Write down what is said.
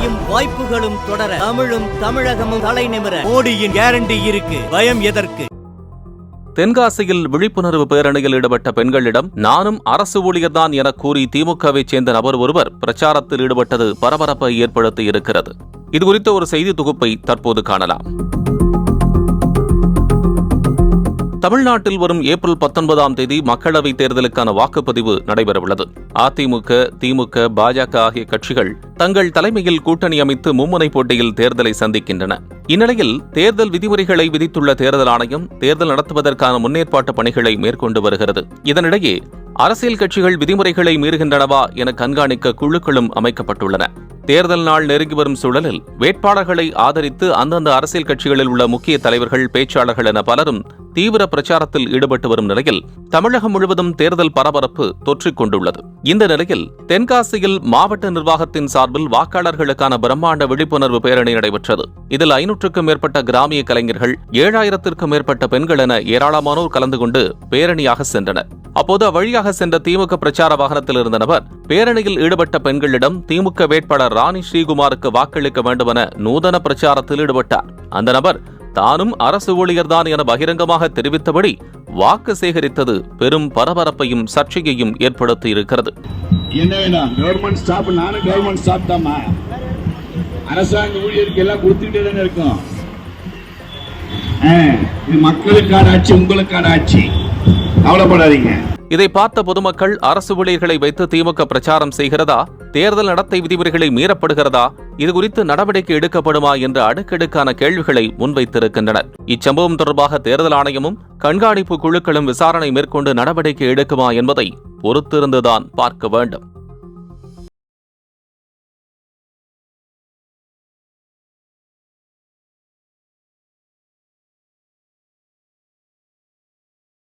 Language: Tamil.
வளர்ச்சியும் வாய்ப்புகளும் தொடர தமிழும் தமிழகமும் தலை நிமிர மோடியின் கேரண்டி இருக்கு. பயம் எதற்கு? தென்காசியில் விழிப்புணர்வு பேரணியில் ஈடுபட்ட பெண்களிடம் நானும் அரசு ஊழியர்தான் என கூறி திமுகவைச் சேர்ந்த நபர் ஒருவர் பிரச்சாரத்தில் ஈடுபட்டது பரபரப்பை ஏற்படுத்தி இருக்கிறது. இதுகுறித்த ஒரு செய்தி தொகுப்பை தற்போது காணலாம். தமிழ்நாட்டில் வரும் ஏப்ரல் 19ஆம் தேதி மக்களவைத் தேர்தலுக்கான வாக்குப்பதிவு நடைபெறவுள்ளது. அதிமுக, திமுக, பாஜக ஆகிய கட்சிகள் தங்கள் தலைமையில் கூட்டணி அமைத்து மும்முனை போட்டியில் தேர்தலை சந்திக்கின்றன. இந்நிலையில் தேர்தல் விதிமுறைகளை விதித்துள்ள தேர்தல் ஆணையம் தேர்தல் நடத்துவதற்கான முன்னேற்பாட்டு பணிகளை மேற்கொண்டு வருகிறது. இதனிடையே அரசியல் கட்சிகள் விதிமுறைகளை மீறுகின்றனவா என கண்காணிக்க குழுக்களும் அமைக்கப்பட்டுள்ளன. தேர்தல் நாள் நெருங்கி வரும் சூழலில் வேட்பாளர்களை ஆதரித்து அந்தந்த அரசியல் கட்சிகளில் உள்ள முக்கிய தலைவர்கள், பேச்சாளர்கள் என பலரும் தீவிர பிரச்சாரத்தில் ஈடுபட்டு வரும் நிலையில் தமிழகம் முழுவதும் தேர்தல் பரபரப்பு தொற்றிக் கொண்டுள்ளது. இந்த நிலையில் தென்காசியில் மாவட்ட நிர்வாகத்தின் சார்பில் வாக்காளர்களுக்கான பிரம்மாண்ட விழிப்புணர்வு பேரணி நடைபெற்றது. இதில் 500க்கும் மேற்பட்ட கிராமிய கலைஞர்கள், 7000க்கும் மேற்பட்ட பெண்கள் என ஏராளமானோர் கலந்து கொண்டு பேரணியாக சென்றனர். அப்போது அவ்வழியாக சென்ற திமுக பிரச்சார வாகனத்தில் இருந்த நபர் பேரணியில் ஈடுபட்ட பெண்களிடம் திமுக வேட்பாளர் ராணி ஸ்ரீகுமாருக்கு வாக்களிக்க வேண்டுமென நூதன பிரச்சாரத்தில் ஈடுபட்டார். அந்த நபர் தானும் அரசு ஊழியர்தான் என பகிரங்கமாக தெரிவித்தபடி வாக்கு சேகரித்தது பெரும் பரபரப்பையும் சர்ச்சையையும் ஏற்படுத்தி இருக்கிறது. அரசாங்க ஊழியருக்கு எல்லாம் கொடுத்துக்கிட்டே தானே இருக்கும். மக்களுக்கான ஆட்சி, உங்களுக்கான ஆட்சி, கவலைப்படாதீங்க. இதை பார்த்த பொதுமக்கள் அரசு ஊழியர்களை வைத்து திமுக பிரச்சாரம் செய்கிறதா, தேர்தல் நடத்தை விதிமுறைகளை மீறப்படுகிறதா, இதுகுறித்து நடவடிக்கை எடுக்கப்படுமா என்ற அடுக்கடுக்கான கேள்விகளை முன்வைத்திருக்கின்றனர். இச்சம்பவம் தொடர்பாக தேர்தல் ஆணையமும் கண்காணிப்பு குழுக்களும் விசாரணை மேற்கொண்டு நடவடிக்கை எடுக்குமா என்பதை பொறுத்திருந்துதான் பார்க்க வேண்டும்.